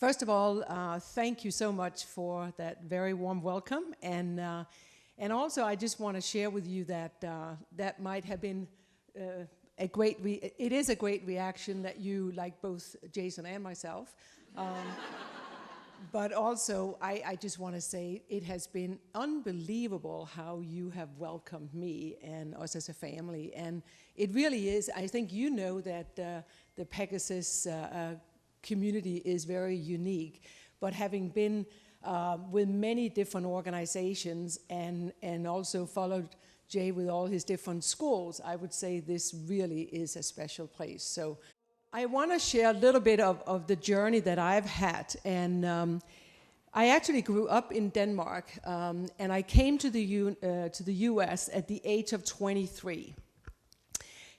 First of all, thank you so much for that very warm welcome, and also I just want to share with you that that might have been it is a great reaction that you like both Jason and myself. But also, I just want to say it has been unbelievable how you have welcomed me and us as a family. And it really is, I think you know that the Pegasus community is very unique. But having been with many different organizations and also followed Jay with all his different schools, I would say this really is a special place. So I want to share a little bit of the journey that I've had. And I actually grew up in Denmark, and I came to the US at the age of 23.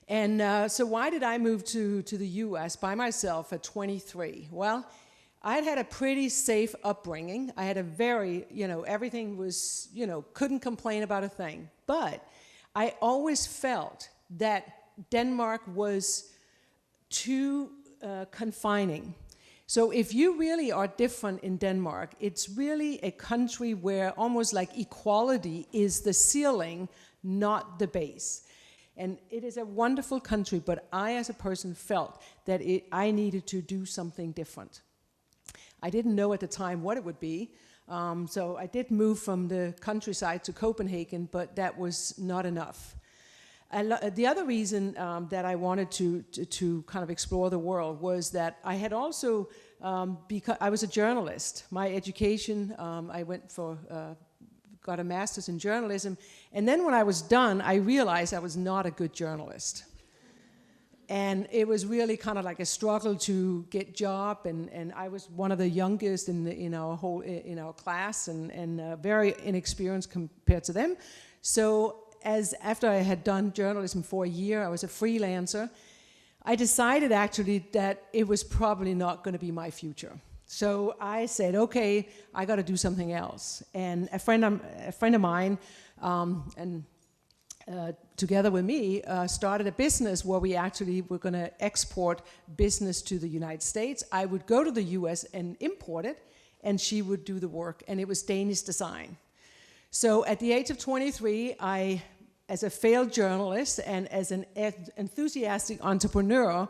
And so why did I move to the US by myself at 23? Well, I had a pretty safe upbringing. I had a very, everything was, couldn't complain about a thing. But I always felt that Denmark was too confining. So if you really are different in Denmark, it's really a country where almost like equality is the ceiling, not the base. And it is a wonderful country, but I as a person felt that I needed to do something different. I didn't know at the time what it would be, so I did move from the countryside to Copenhagen, but that was not enough. The other reason that I wanted to kind of explore the world was that I had also, because I was a journalist. My education, I went for, got a master's in journalism, and then when I was done, I realized I was not a good journalist. And it was really kind of like a struggle to get job, and I was one of the youngest in our class, and very inexperienced compared to them. So after I had done journalism for a year, I was a freelancer, I decided actually that it was probably not going to be my future. So I said, okay, I got to do something else. And a friend of mine, together with me, started a business where we actually were going to export business to the United States. I would go to the US and import it, and she would do the work, and it was Danish design. So at the age of 23, as a failed journalist and as an enthusiastic entrepreneur,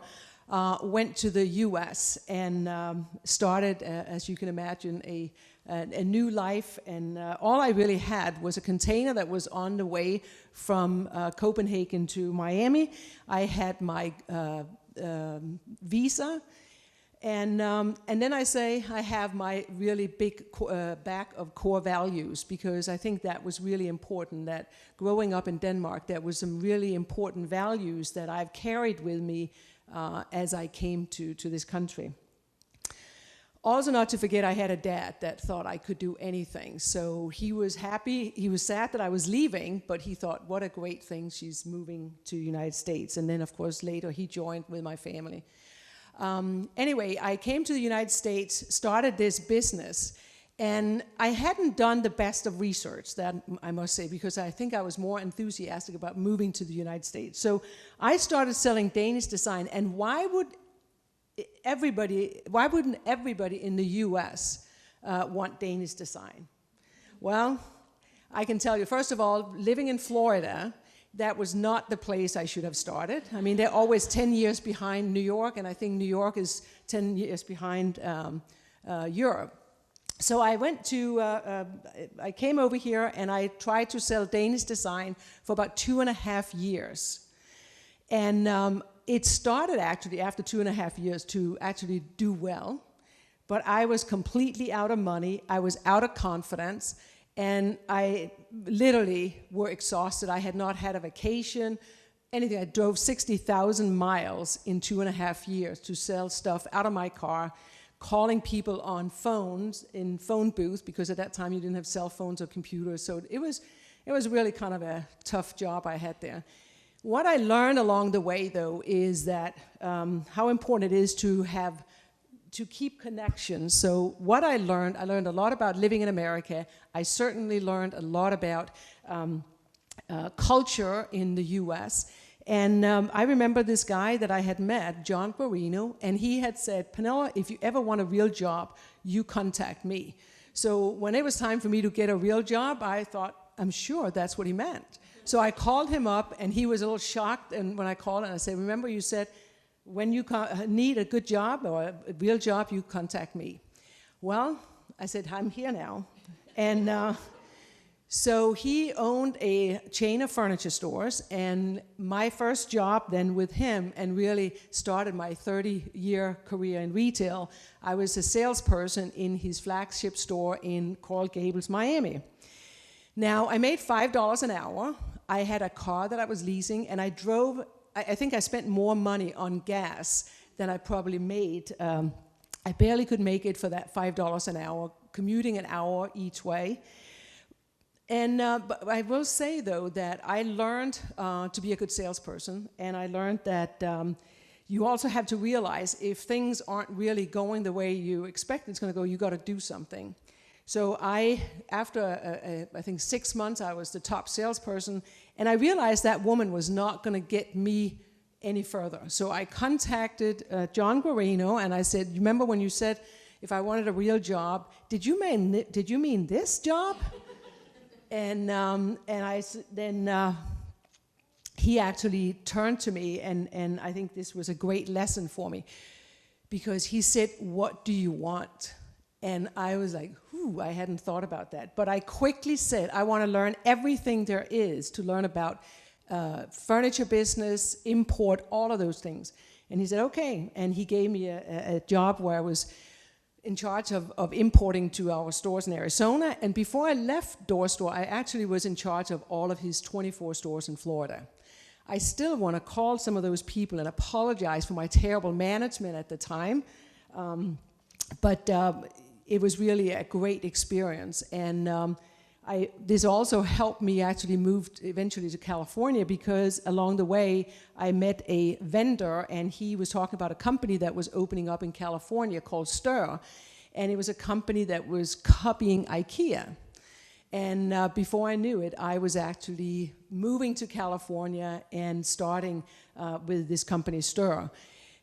went to the US and started, as you can imagine, a new life. And all I really had was a container that was on the way from Copenhagen to Miami. I had my visa. And then I have my really big bag of core values, because I think that was really important, that growing up in Denmark, there was some really important values that I've carried with me as I came to this country. Also, not to forget, I had a dad that thought I could do anything. So he was happy, he was sad that I was leaving, but he thought, what a great thing, she's moving to the United States. And then, of course, later he joined with my family. Anyway, I came to the United States, started this business, and I hadn't done the best of research, that I must say, because I think I was more enthusiastic about moving to the United States. So I started selling Danish design, and why wouldn't everybody in the US want Danish design? Well, I can tell you, first of all, living in Florida, that was not the place I should have started. I mean, they're always 10 years behind New York, and I think New York is 10 years behind Europe. So I I came over here and I tried to sell Danish design for about 2.5 years. And it started actually after 2.5 years to actually do well, but I was completely out of money, I was out of confidence, and I literally were exhausted. I had not had a vacation, anything. I drove 60,000 miles in 2.5 years to sell stuff out of my car, calling people on phones, in phone booths, because at that time you didn't have cell phones or computers. So it was really kind of a tough job I had there. What I learned along the way, though, is that how important it is to keep connections. So what I learned a lot about living in America. I certainly learned a lot about culture in the US. And I remember this guy that I had met, John Guarino, and he had said, Pernille, if you ever want a real job, you contact me. So when it was time for me to get a real job, I thought, I'm sure that's what he meant. So I called him up, and he was a little shocked. And when I called him, I said, remember you said, when you need a good job or a real job, you contact me. Well, I said, I'm here now. And so he owned a chain of furniture stores, and my first job then with him, and really started my 30-year career in retail, I was a salesperson in his flagship store in Coral Gables, Miami. Now, I made $5 an hour. I had a car that I was leasing, and I drove, I think I spent more money on gas than I probably made. I barely could make it for that $5 an hour, commuting an hour each way. And but I will say, though, that I learned to be a good salesperson, and I learned that you also have to realize if things aren't really going the way you expect it's going to go, you got to do something. So after I think 6 months, I was the top salesperson, and I realized that woman was not going to get me any further. So I contacted John Guarino, and I said, remember when you said if I wanted a real job, did you mean this job? And he actually turned to me, and I think this was a great lesson for me, because he said, what do you want? And I was like, I hadn't thought about that. But I quickly said, I want to learn everything there is to learn about furniture business, import, all of those things. And he said, okay. And he gave me a job where I was in charge of importing to our stores in Arizona. And before I left Door Store, I actually was in charge of all of his 24 stores in Florida. I still want to call some of those people and apologize for my terrible management at the time. But it was really a great experience. And this also helped me actually move eventually to California, because along the way I met a vendor, and he was talking about a company that was opening up in California called Stir, and it was a company that was copying IKEA. And before I knew it, I was actually moving to California and starting with this company Stir.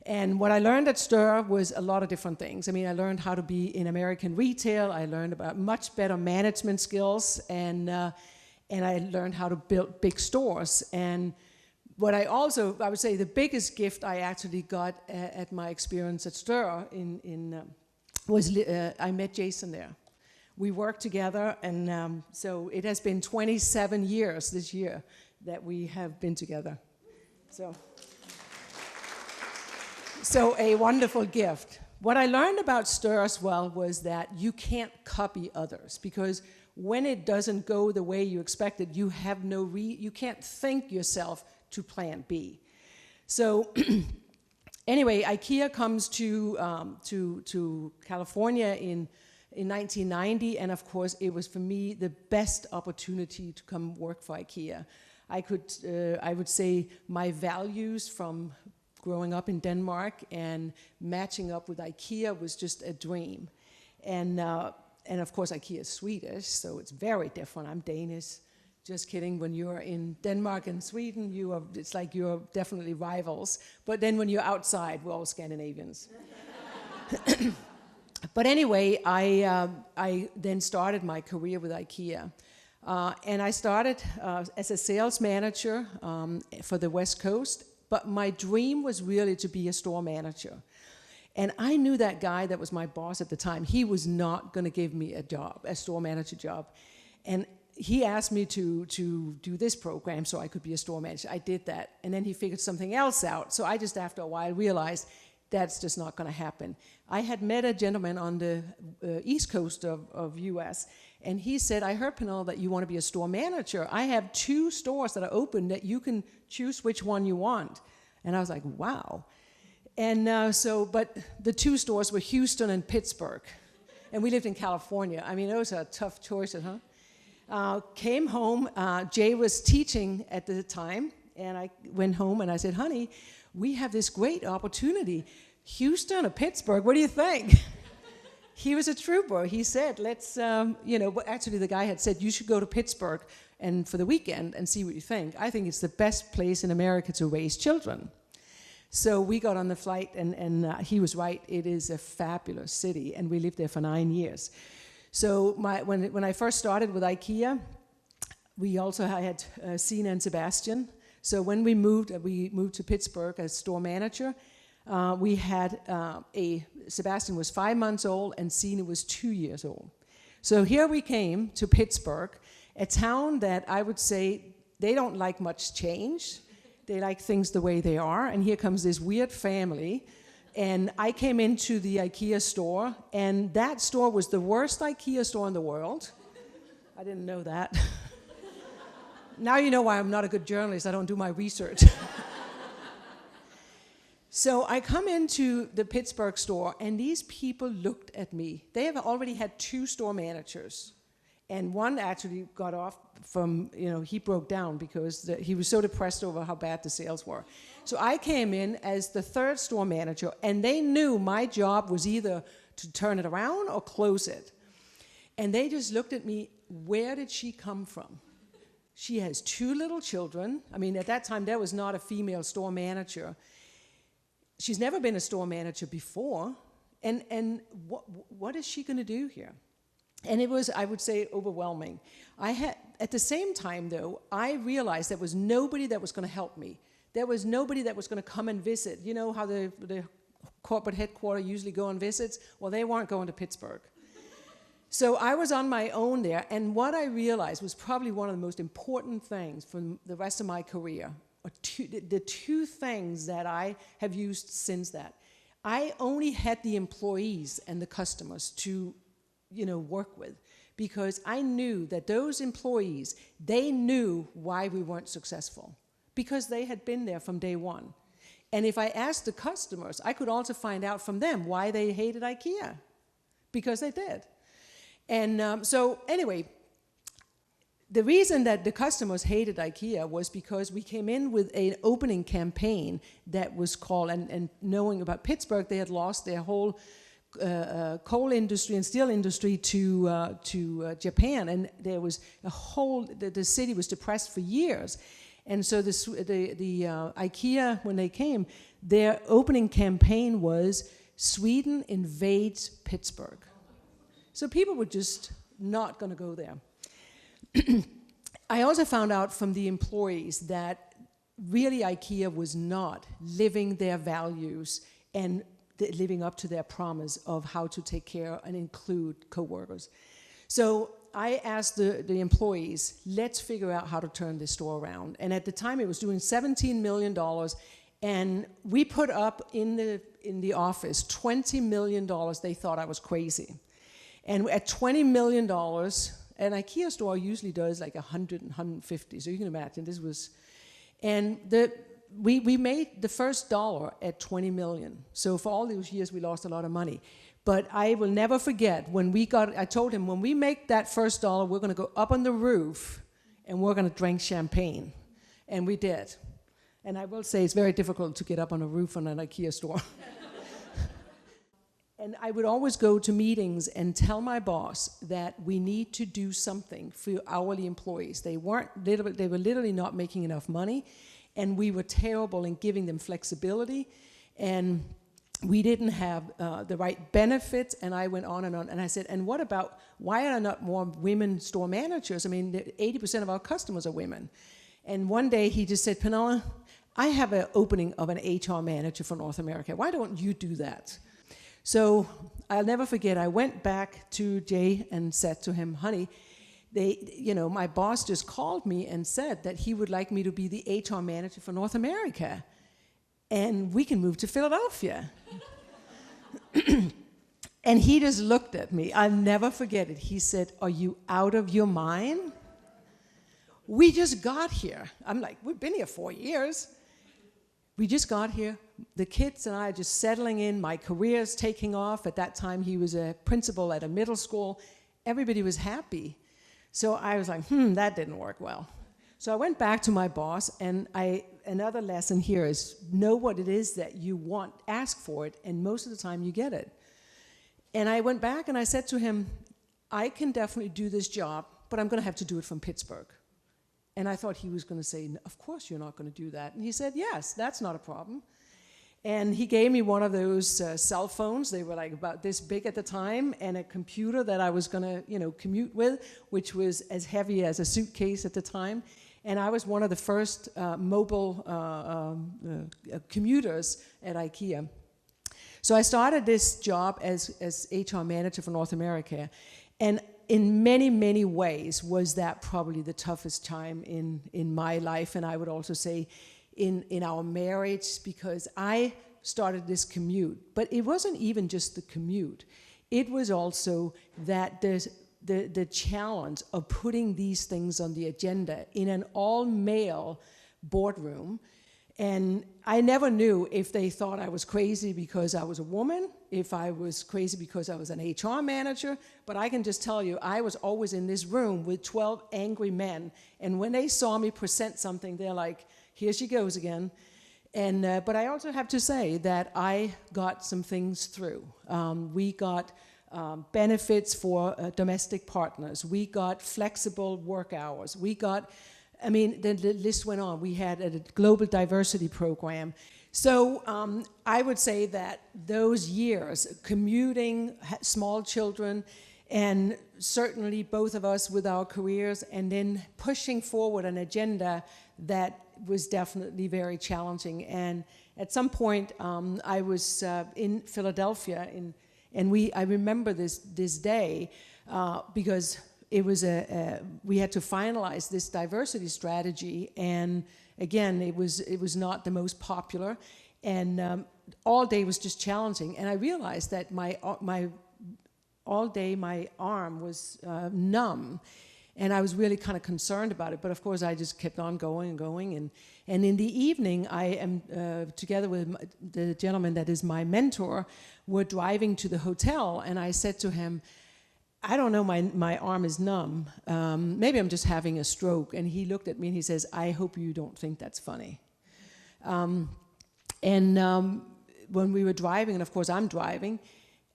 And what I learned at Stir was a lot of different things. I mean, I learned how to be in American retail. I learned about much better management skills, and I learned how to build big stores. And what I would say the biggest gift I actually got at my experience at Stir was I met Jason there. We worked together, and so it has been 27 years this year that we have been together. So a wonderful gift. What I learned about Stir as well was that you can't copy others, because when it doesn't go the way you expected, you have you can't think yourself to plan B. So anyway, IKEA comes to California in 1990, and of course it was for me the best opportunity to come work for IKEA. I would say my values from growing up in Denmark and matching up with IKEA was just a dream. And of course IKEA is Swedish, so it's very different. I'm Danish. Just kidding. When you're in Denmark and Sweden, it's like you're definitely rivals. But then when you're outside, we're all Scandinavians. But anyway, I then started my career with IKEA. And I started as a sales manager for the West Coast. But my dream was really to be a store manager. And I knew that guy that was my boss at the time, he was not going to give me a store manager job. And he asked me to do this program so I could be a store manager. I did that. And then he figured something else out. So I just, after a while, realized that's just not going to happen. I had met a gentleman on the East Coast of US, and he said, I heard, Pernille, that you want to be a store manager. I have 2 stores that are open that you can choose which one you want. And I was like, wow. And but the 2 stores were Houston and Pittsburgh. And we lived in California. I mean, those are tough choices, huh? Came home, Jay was teaching at the time, and I went home and I said, honey, we have this great opportunity. Houston or Pittsburgh, what do you think? he was a trooper. He said, let's, actually the guy had said, you should go to Pittsburgh and for the weekend and see what you think. I think it's the best place in America to raise children. So we got on the flight, and he was right. It is a fabulous city, and we lived there for 9 years. So when I first started with IKEA, we also had Sina and Sebastian. So when we moved to Pittsburgh as store manager, we had Sebastian was 5 months old and Sina was 2 years old. So here we came to Pittsburgh, a town that I would say they don't like much change. They like things the way they are. And here comes this weird family. And I came into the IKEA store, and that store was the worst IKEA store in the world. I didn't know that. Now you know why I'm not a good journalist. I don't do my research. So I come into the Pittsburgh store, and these people looked at me. They have already had 2 store managers. And one actually got off from, he broke down because he was so depressed over how bad the sales were. So I came in as the 3rd store manager, and they knew my job was either to turn it around or close it. And they just looked at me, where did she come from? She has 2 little children. I mean, at that time, there was not a female store manager. She's never been a store manager before. And what is she going to do here? And it was, I would say, overwhelming. At the same time, though, I realized there was nobody that was going to help me. There was nobody that was going to come and visit. You know how the corporate headquarters usually go on visits? Well, they weren't going to Pittsburgh. So I was on my own there, and what I realized was probably one of the most important things from the rest of my career, or the 2 things that I have used since that. I only had the employees and the customers to work with, because I knew that those employees, they knew why we weren't successful, because they had been there from day one. And if I asked the customers, I could also find out from them why they hated IKEA, because they did. And so anyway, the reason that the customers hated IKEA was because we came in with an opening campaign that was called, and knowing about Pittsburgh, they had lost their whole coal industry and steel industry to Japan, and there was the city was depressed for years. And so the IKEA, when they came, their opening campaign was Sweden invades Pittsburgh. So people were just not going to go there. I also found out from the employees that really IKEA was not living their values and living up to their promise of how to take care and include coworkers. So I asked the employees, let's figure out how to turn this store around. And at the time it was doing $17 million, and we put up in the office $20 million. They thought I was crazy. And at $20 million, an IKEA store usually does like 100 and 150, so you can imagine this was, and we made the first dollar at 20 million. So for all those years, we lost a lot of money. But I will never forget when I told him, when we make that first dollar, we're going to go up on the roof and we're going to drink champagne. And we did. And I will say it's very difficult to get up on a roof on an IKEA store. And I would always go to meetings and tell my boss that we need to do something for hourly employees. They were literally not making enough money, and we were terrible in giving them flexibility, and we didn't have the right benefits, and I went on, and I said, and what about, why are there not more women store managers? I mean, 80% of our customers are women. And one day he just said, Pernille, I have an opening of an HR manager for North America. Why don't you do that? So I'll never forget, I went back to Jay and said to him, honey, my boss just called me and said that he would like me to be the HR manager for North America, and we can move to Philadelphia. And he just looked at me. I'll never forget it. He said, are you out of your mind? We just got here. I'm like, we've been here 4 years. We just got here. The kids and I are just settling in. My career's taking off. At that time, he was a principal at a middle school. Everybody was happy. So I was like, that didn't work well. So I went back to my boss, and another lesson here is know what it is that you want, ask for it, and most of the time you get it. And I went back and I said to him, I can definitely do this job, but I'm going to have to do it from Pittsburgh. And I thought he was going to say, of course you're not going to do that. And he said, yes, that's not a problem. And he gave me one of those cell phones. They were like about this big at the time, and a computer that I was going to, commute with, which was as heavy as a suitcase at the time. And I was one of the first mobile commuters at IKEA. So I started this job as HR manager for North America. And in many, many ways was that probably the toughest time in my life, and I would also say in our marriage, because I started this commute. But it wasn't even just the commute. It was also that the challenge of putting these things on the agenda in an all-male boardroom. And I never knew if they thought I was crazy because I was a woman, if I was crazy because I was an HR manager, but I can just tell you, I was always in this room with 12 angry men, and when they saw me present something, they're like, here she goes again. And but I also have to say that I got some things through. We got benefits for domestic partners. We got flexible work hours. We got, the list went on. We had a global diversity program. So I would say that those years, commuting, small children, and certainly both of us with our careers, and then pushing forward an agenda that was definitely very challenging. And at some point, I was in Philadelphia, and I remember this day because it was we had to finalize this diversity strategy, and again, it was not the most popular, and all day was just challenging. And I realized that all day my arm was numb, and I was really kind of concerned about it. But of course, I just kept on going and going. And in the evening, I am together with the gentleman that is my mentor. We're driving to the hotel, and I said to him, I don't know, my arm is numb. Maybe I'm just having a stroke. And he looked at me and he says, I hope you don't think that's funny. When we were driving, and of course I'm driving,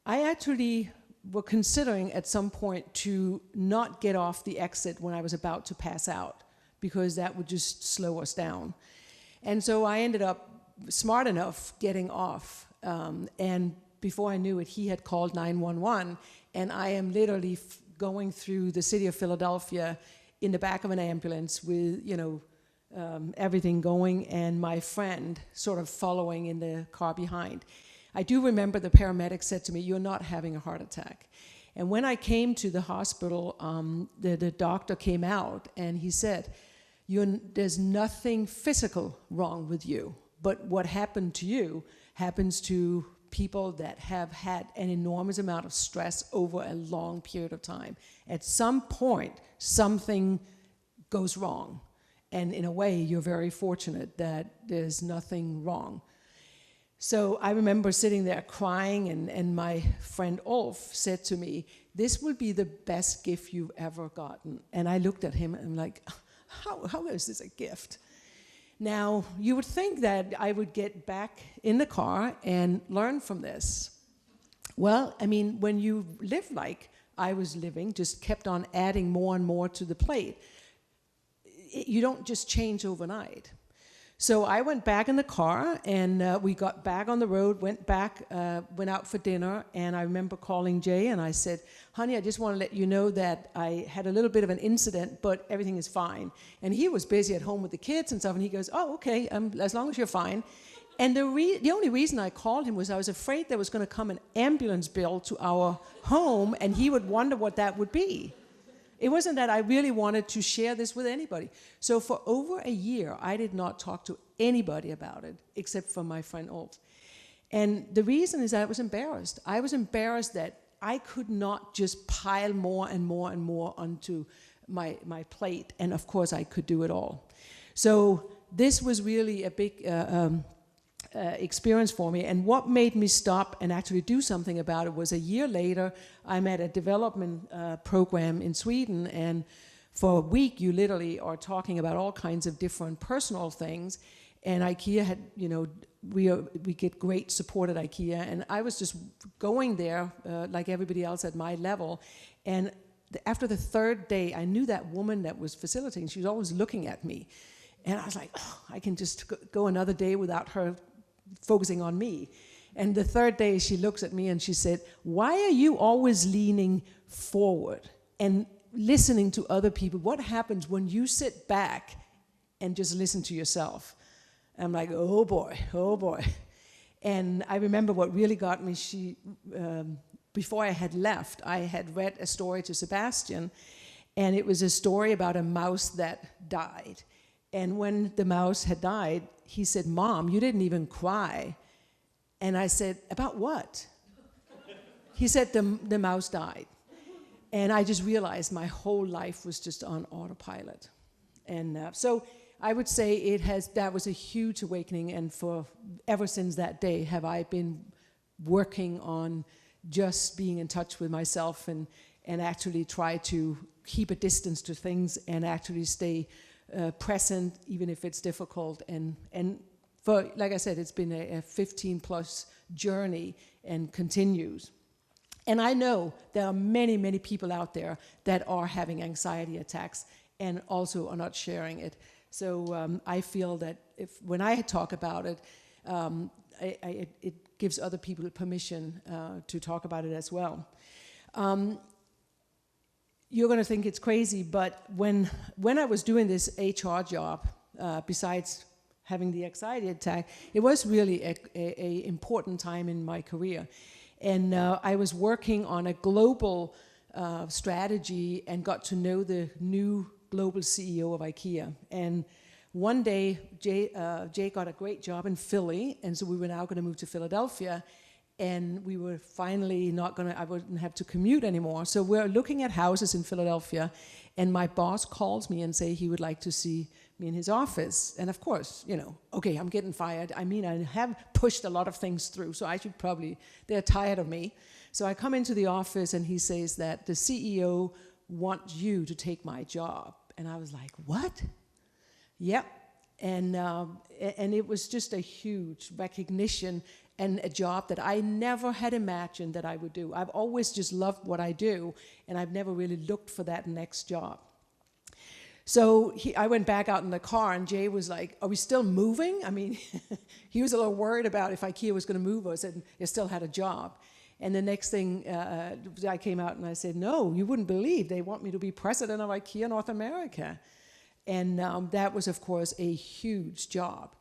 I actually were considering at some point to not get off the exit when I was about to pass out, because that would just slow us down. And so I ended up smart enough getting off. And before I knew it, he had called 911. And I am literally going through the city of Philadelphia in the back of an ambulance with, everything going, and my friend sort of following in the car behind. I do remember the paramedic said to me, you're not having a heart attack. And when I came to the hospital, the doctor came out and he said, there's nothing physical wrong with you, but what happened to you happens to people that have had an enormous amount of stress over a long period of time. At some point, something goes wrong. And in a way, you're very fortunate that there's nothing wrong. So I remember sitting there crying, and my friend Ulf said to me, this would be the best gift you've ever gotten. And I looked at him and I'm like, how is this a gift? Now, you would think that I would get back in the car and learn from this. Well, when you live like I was living, just kept on adding more and more to the plate, you don't just change overnight. So I went back in the car, and we got back on the road, went out for dinner, and I remember calling Jay, and I said, honey, I just want to let you know that I had a little bit of an incident, but everything is fine. And he was busy at home with the kids and stuff, and he goes, oh, okay, as long as you're fine. And the only reason I called him was I was afraid there was going to come an ambulance bill to our home, and he would wonder what that would be. It wasn't that I really wanted to share this with anybody. So for over a year, I did not talk to anybody about it, except for my friend Ulf. And the reason is that I was embarrassed. I was embarrassed that I could not just pile more and more and more onto my plate. And of course, I could do it all. So this was really a big experience for me. And what made me stop and actually do something about it was a year later, I'm at a development program in Sweden, and for a week you literally are talking about all kinds of different personal things. And IKEA had, we get great support at IKEA, and I was just going there like everybody else at my level. And after the third day, I knew that woman that was facilitating. She was always looking at me. And I was like, oh, I can just go another day without her focusing on me. And the third day, she looks at me and she said, why are you always leaning forward and listening to other people? What happens when you sit back and just listen to yourself? I'm like, oh boy, oh boy. And I remember what really got me, before I had left, I had read a story to Sebastian, and it was a story about a mouse that died. And when the mouse had died, he said, Mom, you didn't even cry. And I said, about what? He said, the mouse died. And I just realized my whole life was just on autopilot. And so I would say that was a huge awakening, and ever since that day have I been working on just being in touch with myself and actually try to keep a distance to things and actually stay present even if it's difficult. And for, like I said, it's been a 15 plus journey and continues. And I know there are many, many people out there that are having anxiety attacks and also are not sharing it. So I feel that when I talk about it, it gives other people permission to talk about it as well. You're going to think it's crazy, but when I was doing this HR job, besides having the anxiety attack, it was really a important time in my career. And I was working on a global strategy and got to know the new global CEO of IKEA. And one day, Jay got a great job in Philly, and so we were now going to move to Philadelphia, and we were finally I wouldn't have to commute anymore. So we're looking at houses in Philadelphia, and my boss calls me and say he would like to see me in his office. And of course, okay, I'm getting fired. I mean, I have pushed a lot of things through, so I should they're tired of me. So I come into the office, and he says that the CEO wants you to take my job. And I was like, what? Yep. And it was just a huge recognition and a job that I never had imagined that I would do. I've always just loved what I do, and I've never really looked for that next job. So I went back out in the car, and Jay was like, are we still moving? I mean, he was a little worried about if IKEA was going to move us, and they still had a job. And the next thing, I came out and I said, no, you wouldn't believe, they want me to be president of IKEA North America. And that was, of course, a huge job.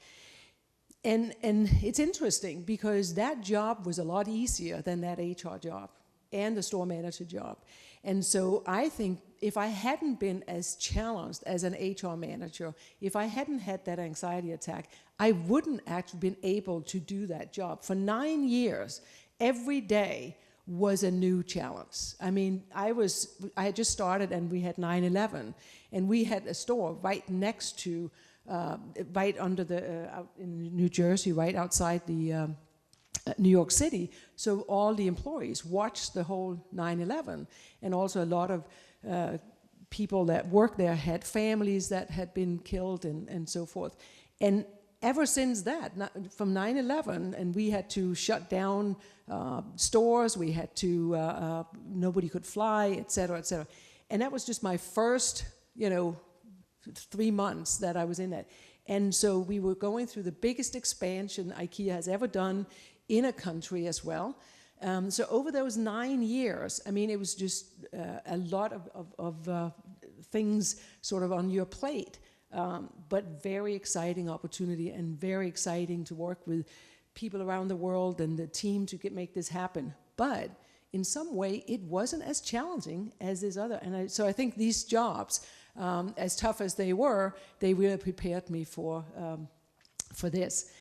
And it's interesting because that job was a lot easier than that HR job and the store manager job. And so I think if I hadn't been as challenged as an HR manager, if I hadn't had that anxiety attack, I wouldn't actually been able to do that job. For 9 years, every day was a new challenge. I mean, I had just started, and we had 9/11, and we had a store right next to, right under out in New Jersey, right outside the New York City. So all the employees watched the whole 9/11, and also a lot of people that worked there had families that had been killed and so forth. And ever since that, from 9/11, and we had to shut down stores, we had to, nobody could fly, et cetera, et cetera. And that was just my first, 3 months that I was in that. And so we were going through the biggest expansion IKEA has ever done in a country as well. So over those 9 years, I mean, it was just a lot of things sort of on your plate. But very exciting opportunity, and very exciting to work with people around the world and the team to make this happen. But in some way, it wasn't as challenging as this other. And so I think these jobs, as tough as they were, they really prepared me for this.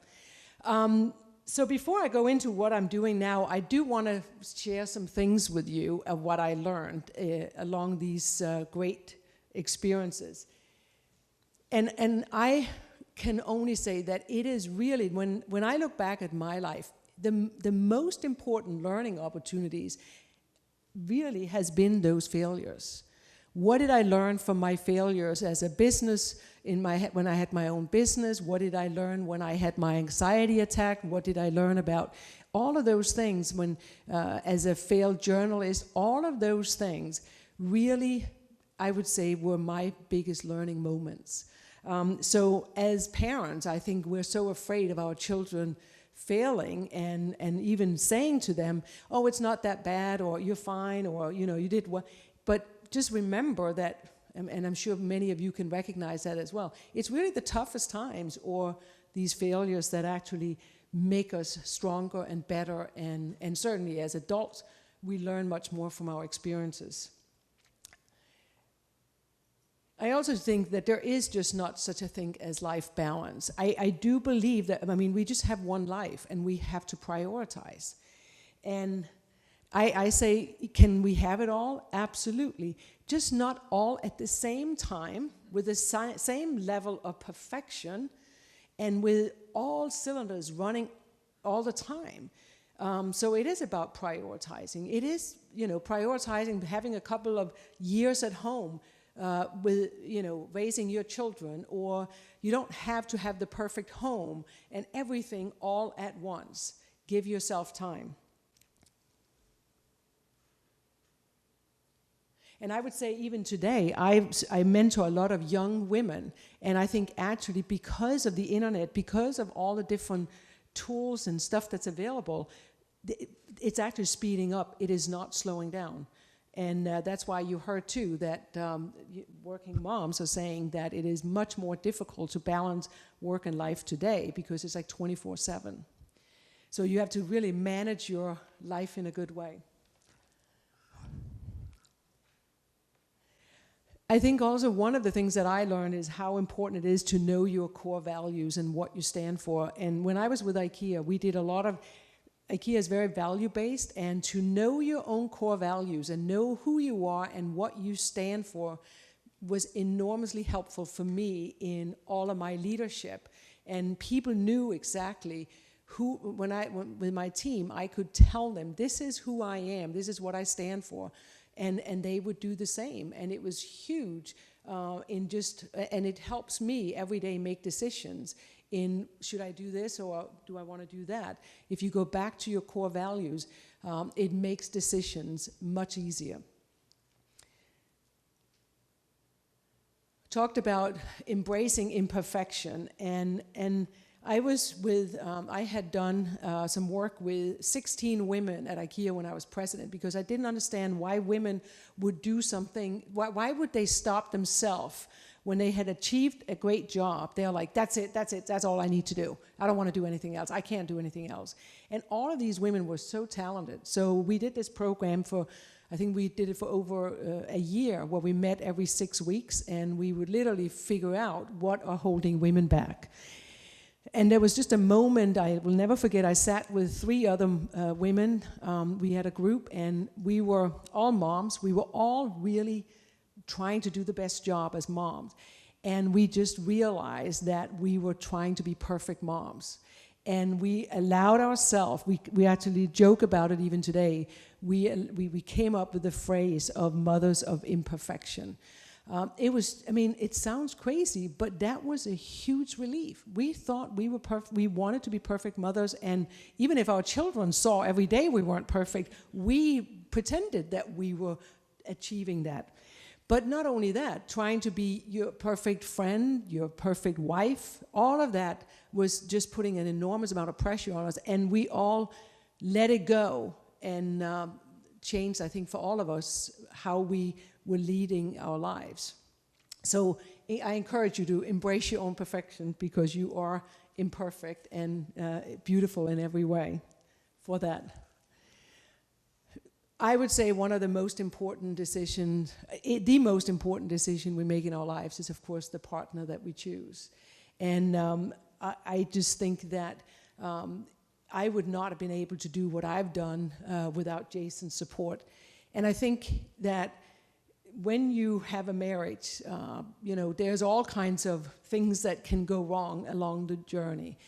So before I go into what I'm doing now, I do want to share some things with you of what I learned along these great experiences. And I can only say that it is really, when I look back at my life, the most important learning opportunities really has been those failures. What did I learn from my failures as a business when I had my own business? What did I learn when I had my anxiety attack? What did I learn about all of those things when, as a failed journalist? All of those things really, I would say, were my biggest learning moments. So as parents, I think we're so afraid of our children failing and even saying to them, oh, it's not that bad, or you're fine, or you did well. But just remember that, and I'm sure many of you can recognize that as well, it's really the toughest times or these failures that actually make us stronger and better, and certainly as adults, we learn much more from our experiences. I also think that there is just not such a thing as life balance. I do believe that, we just have one life and we have to prioritize. And I say, can we have it all? Absolutely. Just not all at the same time, with the same level of perfection, and with all cylinders running all the time. So it is about prioritizing. It is, prioritizing having a couple of years at home with, raising your children, or you don't have to have the perfect home and everything all at once. Give yourself time. And I would say even today, I mentor a lot of young women, and I think actually because of the internet, because of all the different tools and stuff that's available, it's actually speeding up. It is not slowing down. And that's why you heard too that working moms are saying that it is much more difficult to balance work and life today because it's like 24/7. So you have to really manage your life in a good way. I think also one of the things that I learned is how important it is to know your core values and what you stand for. And when I was with IKEA, we did a lot of, IKEA is very value-based, and to know your own core values and know who you are and what you stand for was enormously helpful for me in all of my leadership. And people knew exactly who, with my team, I could tell them, this is who I am, this is what I stand for. And they would do the same. And it was huge and it helps me every day make decisions in, should I do this or do I want to do that? If you go back to your core values, it makes decisions much easier. Talked about embracing imperfection, and I was with, I had done some work with 16 women at IKEA when I was president, because I didn't understand why women would do something, why would they stop themselves when they had achieved a great job? They're like, that's it, that's all I need to do. I don't want to do anything else. I can't do anything else. And all of these women were so talented. So we did this program for, I think we did it for over a year, where we met every 6 weeks, and we would literally figure out what are holding women back. And there was just a moment I will never forget. I sat with 3 other women. We had a group, and we were all moms. We were all really trying to do the best job as moms. And we just realized that we were trying to be perfect moms. And we allowed ourselves, we actually joke about it even today, we came up with the phrase of mothers of imperfection. It was, it sounds crazy, but that was a huge relief. We thought we were we wanted to be perfect mothers, and even if our children saw every day we weren't perfect, we pretended that we were achieving that. But not only that, trying to be your perfect friend, your perfect wife, all of that was just putting an enormous amount of pressure on us, and we all let it go and changed, I think, for all of us, how we were leading our lives. So I encourage you to embrace your own perfection, because you are imperfect and beautiful in every way for that. I would say one of the most important decisions, the most important decision we make in our lives is, of course, the partner that we choose. And I just think that I would not have been able to do what I've done without Jason's support. And I think that when you have a marriage, there's all kinds of things that can go wrong along the journey.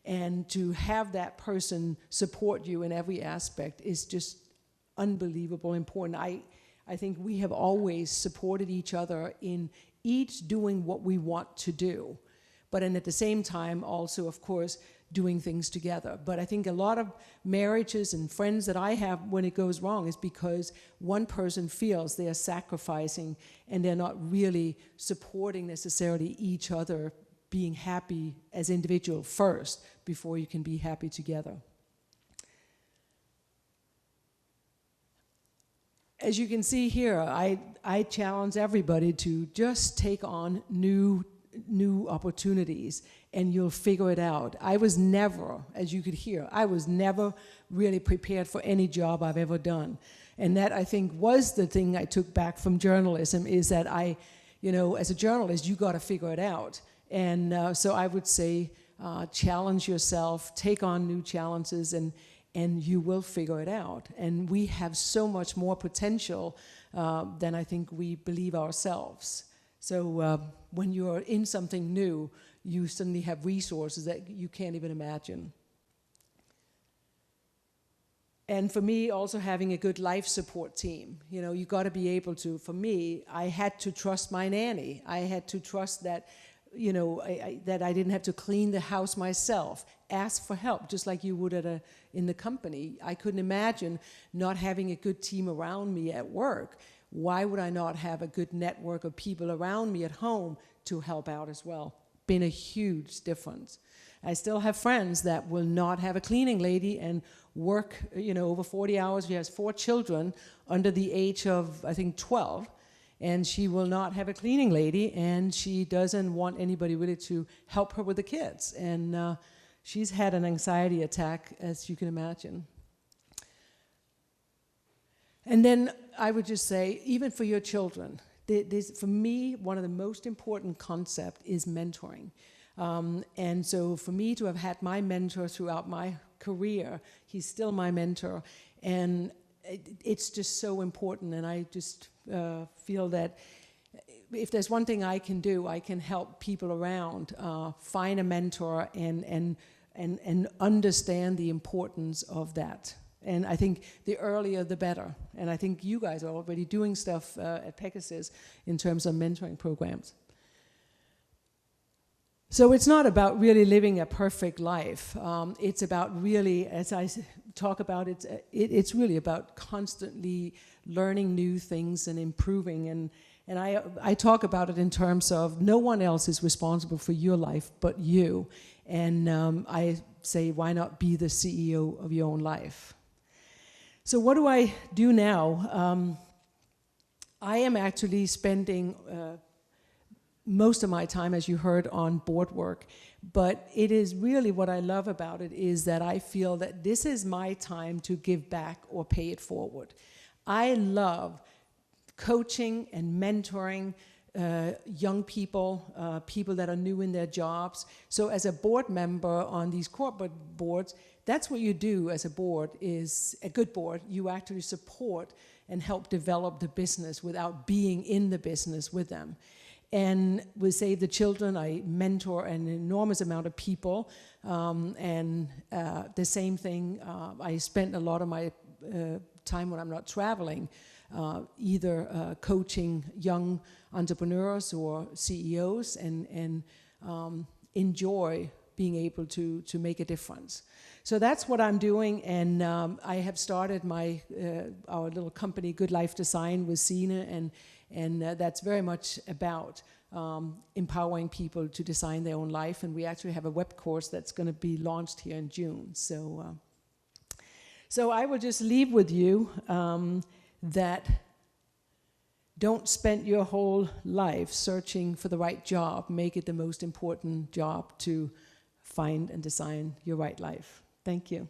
And to have that person support you in every aspect is just unbelievable important. I think we have always supported each other in each doing what we want to do, but at the same time also, of course, doing things together. But I think a lot of marriages and friends that I have, when it goes wrong, is because one person feels they are sacrificing and they're not really supporting necessarily each other being happy as individual first before you can be happy together. As you can see here, I challenge everybody to just take on new opportunities, and you'll figure it out. I was never, as you could hear, I was never really prepared for any job I've ever done. And that, I think, was the thing I took back from journalism, is that as a journalist, you got to figure it out. And so I would say, challenge yourself, take on new challenges, and you will figure it out. And we have so much more potential than I think we believe ourselves. So when you're in something new, you suddenly have resources that you can't even imagine. And for me, also having a good life support team. You got to be able to, for me, I had to trust my nanny. I had to trust that, that I didn't have to clean the house myself. Ask for help, just like you would in the company. I couldn't imagine not having a good team around me at work. Why would I not have a good network of people around me at home to help out as well? Been a huge difference. I still have friends that will not have a cleaning lady and work, over 40 hours. She has 4 children under the age of, I think, 12. And she will not have a cleaning lady, and she doesn't want anybody really to help her with the kids. And she's had an anxiety attack, as you can imagine. And then I would just say, even for your children, for me, one of the most important concepts is mentoring. And so for me to have had my mentor throughout my career, he's still my mentor, and it's just so important. And I just feel that if there's one thing I can do, I can help people around find a mentor and understand the importance of that. And I think the earlier the better. And I think you guys are already doing stuff at Pegasus in terms of mentoring programs. So it's not about really living a perfect life. It's about really, as I talk about, it's really about constantly learning new things and improving. And I talk about it in terms of no one else is responsible for your life but you. And I say, why not be the CEO of your own life? So what do I do now? I am actually spending most of my time, as you heard, on board work. But it is really what I love about it is that I feel that this is my time to give back or pay it forward. I love coaching and mentoring young people, people that are new in their jobs. So as a board member on these corporate boards, that's what you do as a board, is a good board. You actually support and help develop the business without being in the business with them. And with Save the Children, I mentor an enormous amount of people. And the same thing, I spend a lot of my time when I'm not traveling, either coaching young entrepreneurs or CEOs and enjoy being able to make a difference. So that's what I'm doing, and I have started our little company, Good Life Design, with Sina, and that's very much about empowering people to design their own life. And we actually have a web course that's going to be launched here in June. So I will just leave with you that don't spend your whole life searching for the right job. Make it the most important job to find and design your right life. Thank you.